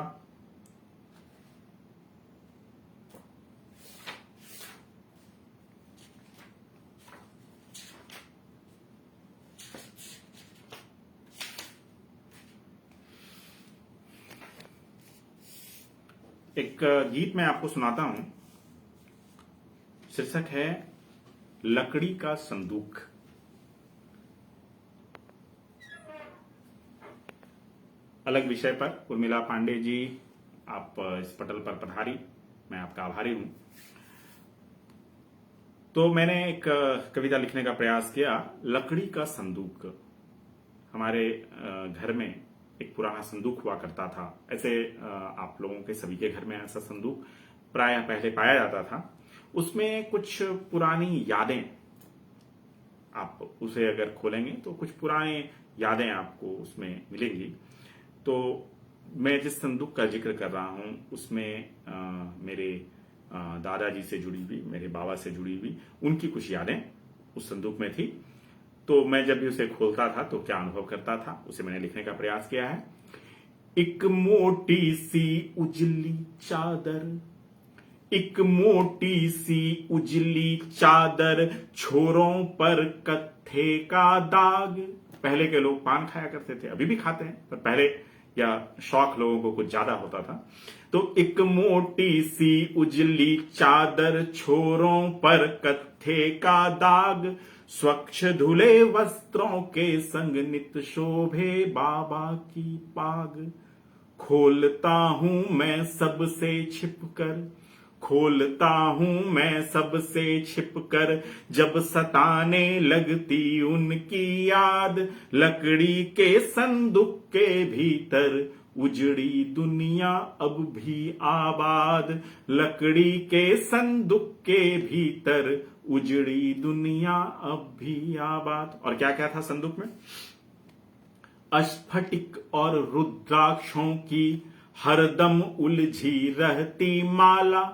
एक गीत मैं आपको सुनाता हूं। शीर्षक है लकड़ी का संदूक। अलग विषय पर उर्मिला पांडे जी, आप इस पटल पर पधारी, मैं आपका आभारी हूं। तो मैंने एक कविता लिखने का प्रयास किया, लकड़ी का संदूक। हमारे घर में एक पुराना संदूक हुआ करता था। ऐसे आप लोगों के सभी के घर में ऐसा संदूक प्रायः पहले पाया जाता था। उसमें कुछ पुरानी यादें, आप उसे अगर खोलेंगे तो कुछ पुरानी यादें आपको उसमें मिलेंगी। तो मैं जिस संदूक का जिक्र कर रहा हूं उसमें मेरे दादाजी से जुड़ी हुई, मेरे बाबा से जुड़ी हुई उनकी कुछ यादें उस संदूक में थी। तो मैं जब भी उसे खोलता था तो क्या अनुभव करता था, उसे मैंने लिखने का प्रयास किया है। एक मोटी सी उजली चादर, एक मोटी सी उजली चादर, छोरों पर कत्थे का दाग। पहले के लोग पान खाया करते थे, अभी भी खाते हैं, पर पहले या शौक लोगों को कुछ ज्यादा होता था। तो एक मोटी सी उजली चादर, छोरों पर कत्थे का दाग, स्वच्छ धुले वस्त्रों के संग नित शोभे बाबा की पाग। खोलता हूं मैं सबसे छिपकर, खोलता हूं मैं सबसे छिपकर, जब सताने लगती उनकी याद, लकड़ी के संदूक के भीतर उजड़ी दुनिया अब भी आबाद, लकड़ी के संदूक के भीतर उजड़ी दुनिया अब भी आबाद। और क्या क्या था संदूक में? स्फटिक और रुद्राक्षों की हरदम उलझी रहती माला,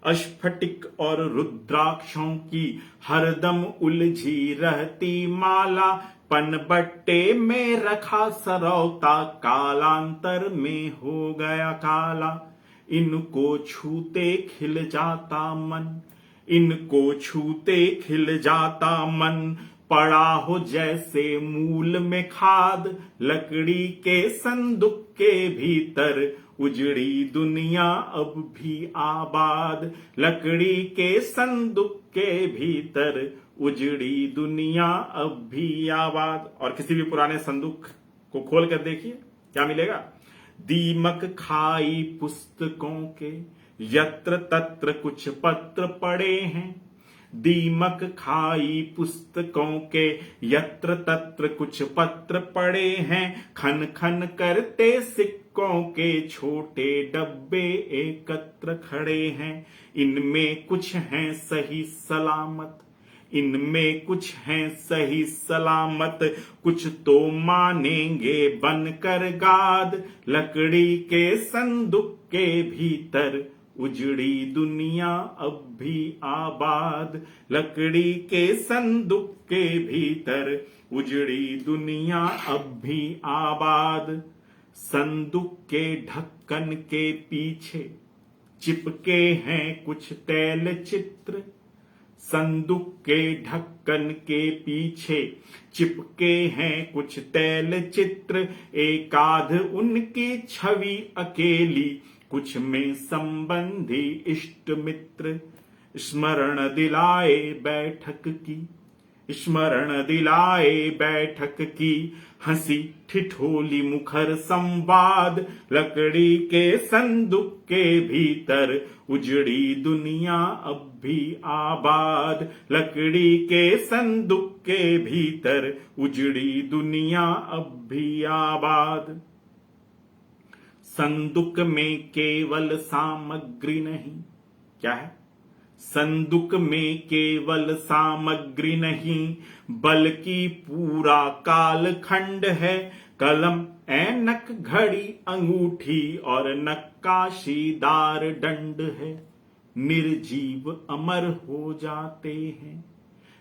स्फटिक और रुद्राक्षों की हरदम उलझी रहती माला, पनबट्टे में रखा सरौता कालांतर में हो गया काला। इनको छूते खिल जाता मन, इनको छूते खिल जाता मन, पड़ा हो जैसे मूल में खाद, लकड़ी के संदूक के भीतर उजड़ी दुनिया अब भी आबाद, लकड़ी के संदूक के भीतर उजड़ी दुनिया अब भी आबाद। और किसी भी पुराने संदूक को खोल कर देखिए क्या मिलेगा। दीमक खाई पुस्तकों के यत्र तत्र कुछ पत्र पड़े हैं, दीमक खाई पुस्तकों के यत्र तत्र कुछ पत्र पड़े हैं, खन खन करते सिक्कों के छोटे डब्बे एकत्र खड़े हैं। इनमें कुछ हैं सही सलामत, इनमें कुछ हैं सही सलामत, कुछ तो मानेंगे बनकर गाद, लकड़ी के संदूक के भीतर उजड़ी दुनिया अब भी आबाद, लकड़ी के संदूक के भीतर उजड़ी दुनिया अब भी आबाद। संदूक के ढक्कन के पीछे चिपके हैं कुछ तैल चित्र, संदूक के ढक्कन के पीछे चिपके हैं कुछ तैल चित्र, एकाध उनकी छवि अकेली, कुछ में संबंधी इष्ट मित्र। स्मरण दिलाए बैठक की, स्मरण दिलाए बैठक की, हंसी ठिठोली मुखर संवाद। लकड़ी के संदूक के भीतर उजड़ी दुनिया अब भी आबाद। लकड़ी के संदूक के भीतर उजड़ी दुनिया अब भी आबाद। संदूक में केवल सामग्री नहीं, क्या है? संदूक में केवल सामग्री नहीं, बल्कि पूरा कालखंड है। कलम, ऐनक, घड़ी, अंगूठी और नक्काशीदार दंड है। निर्जीव अमर हो जाते हैं,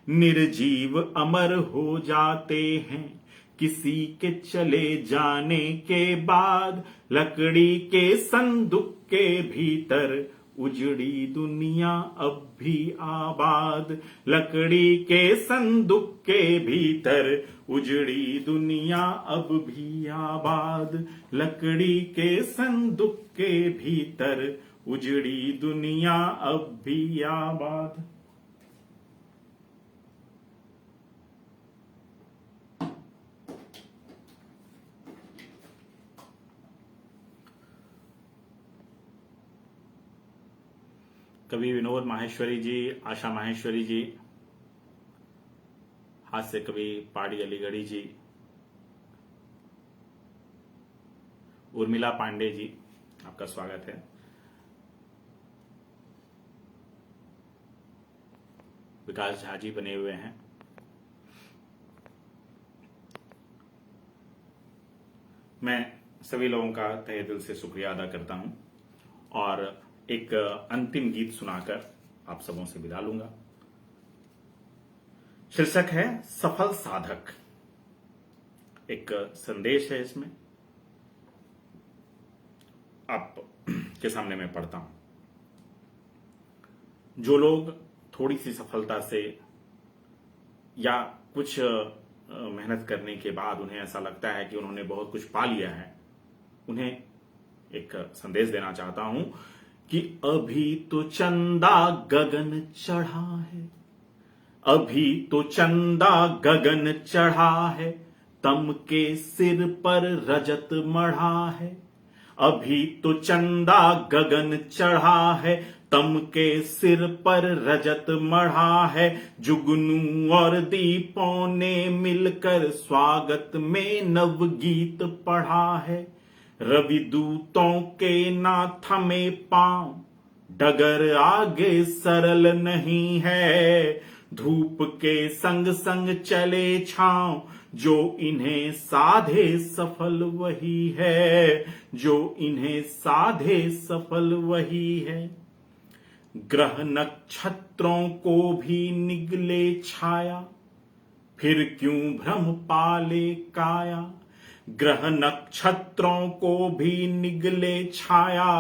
निर्जीव अमर हो जाते हैं, किसी के चले जाने के बाद। लकड़ी के संदूक के भीतर उजड़ी दुनिया अब भी आबाद। लकड़ी के संदूक के भीतर उजड़ी दुनिया अब भी आबाद। लकड़ी के संदूक के भीतर उजड़ी दुनिया अब भी आबाद। कवि विनोद माहेश्वरी जी, आशा माहेश्वरी जी, हास्य कवि पाड़ी अलीगढ़ी जी, उर्मिला पांडे जी, आपका स्वागत है। विकास झा जी बने हुए हैं। मैं सभी लोगों का तहे दिल से शुक्रिया अदा करता हूं और एक अंतिम गीत सुनाकर आप सबों से विदा लूंगा। शीर्षक है सफल साधक। एक संदेश है इसमें, आप के सामने मैं पढ़ता हूं। जो लोग थोड़ी सी सफलता से या कुछ मेहनत करने के बाद उन्हें ऐसा लगता है कि उन्होंने बहुत कुछ पा लिया है, उन्हें एक संदेश देना चाहता हूं कि अभी तो चंदा गगन चढ़ा है, अभी तो चंदा गगन चढ़ा है, तम के सिर पर रजत मढ़ा है। अभी तो चंदा गगन चढ़ा है, तम के सिर पर रजत मढ़ा है। जुगनू और दीपों ने मिलकर स्वागत में नवगीत पढ़ा है। रवि दूतों के ना थमे पांव, डगर आगे सरल नहीं है। धूप के संग संग चले छांव, जो इन्हें साधे सफल वही है, जो इन्हें साधे सफल वही है। ग्रह नक्षत्रों को भी निगले छाया, फिर क्यों भ्रम पाले काया। ग्रह नक्षत्रों को भी निगले छाया,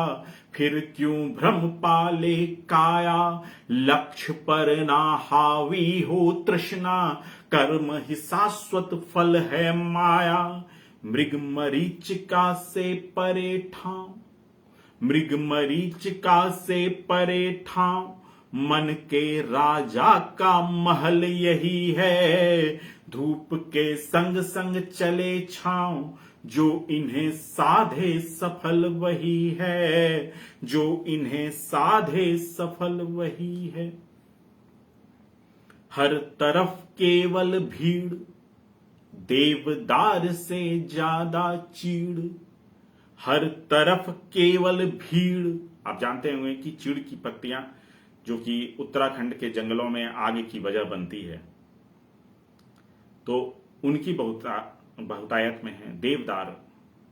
फिर क्यों भ्रम पाले काया। लक्ष्य पर ना हावी हो तृष्णा, कर्म ही शाश्वत फल है माया। मृग मरीचिका से परे ठाव, मृग मरीचिका से परे ठाव, मन के राजा का महल यही है। धूप के संग संग चले छांव, जो इन्हें साधे सफल वही है, जो इन्हें साधे सफल वही है। हर तरफ केवल भीड़, देवदार से ज्यादा चीड़। हर तरफ केवल भीड़। आप जानते होंगे कि चीड़ की पत्तियां जो कि उत्तराखंड के जंगलों में आग की वजह बनती है, तो उनकी बहुतायत में है, देवदार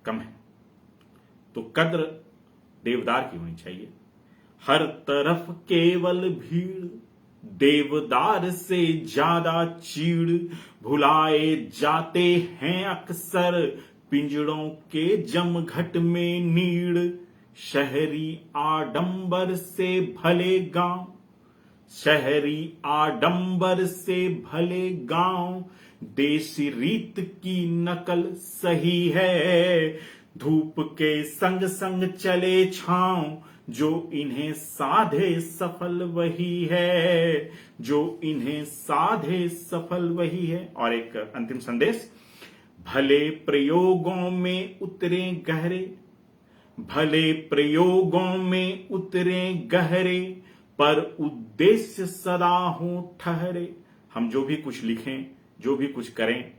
कम है, तो कद्र देवदार की होनी चाहिए। हर तरफ केवल भीड़, देवदार से ज्यादा चीड़। भुलाए जाते हैं अक्सर पिंजड़ों के जमघट में नीड़। शहरी आडंबर से भले गांव, शहरी आडंबर से भले गांव, देसी रीत की नकल सही है। धूप के संग संग चले छांव, जो इन्हें साधे सफल वही है, जो इन्हें साधे सफल वही है। और एक अंतिम संदेश, भले प्रयोगों में उतरे गहरे, भले प्रयोगों में उतरे गहरे, पर उद्देश्य सदा हो ठहरे। हम जो भी कुछ लिखें, जो भी कुछ करें,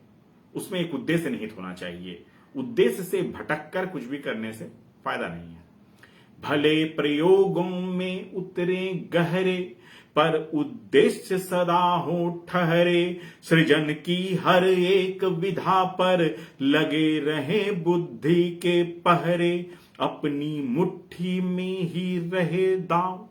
उसमें एक उद्देश्य निहित होना चाहिए। उद्देश्य से भटक कर कुछ भी करने से फायदा नहीं है। भले प्रयोगों में उतरे गहरे, पर उद्देश्य सदा हो ठहरे। सृजन की हर एक विधा पर लगे रहे बुद्धि के पहरे। अपनी मुट्ठी में ही रहे दांव,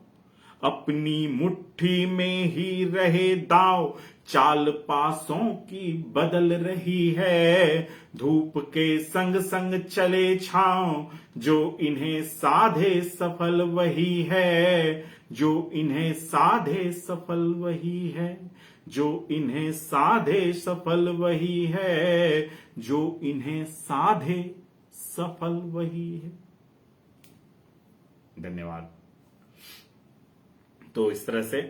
अपनी मुट्ठी में ही रहे दांव। चाल पासों की बदल रही है, धूप के संग संग चले छांव। जो इन्हें साधे सफल वही है, जो इन्हें साधे सफल वही है, जो इन्हें साधे सफल वही है, जो इन्हें साधे सफल वही है। धन्यवाद। तो इस तरह से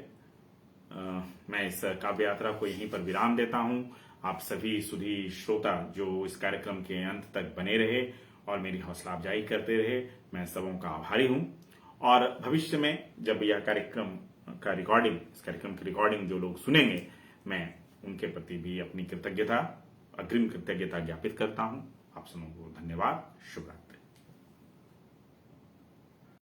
मैं इस काव्य यात्रा को यहीं पर विराम देता हूं। आप सभी सुधी श्रोता जो इस कार्यक्रम के अंत तक बने रहे और मेरी हौसला अफजाई करते रहे, मैं सबों का आभारी हूं। और भविष्य में जब यह कार्यक्रम का रिकॉर्डिंग, इस कार्यक्रम की रिकॉर्डिंग जो लोग सुनेंगे, मैं उनके प्रति भी अपनी कृतज्ञता, अग्रिम कृतज्ञता ज्ञापित करता हूं। आप सबों को धन्यवाद। शुभ रात्रि।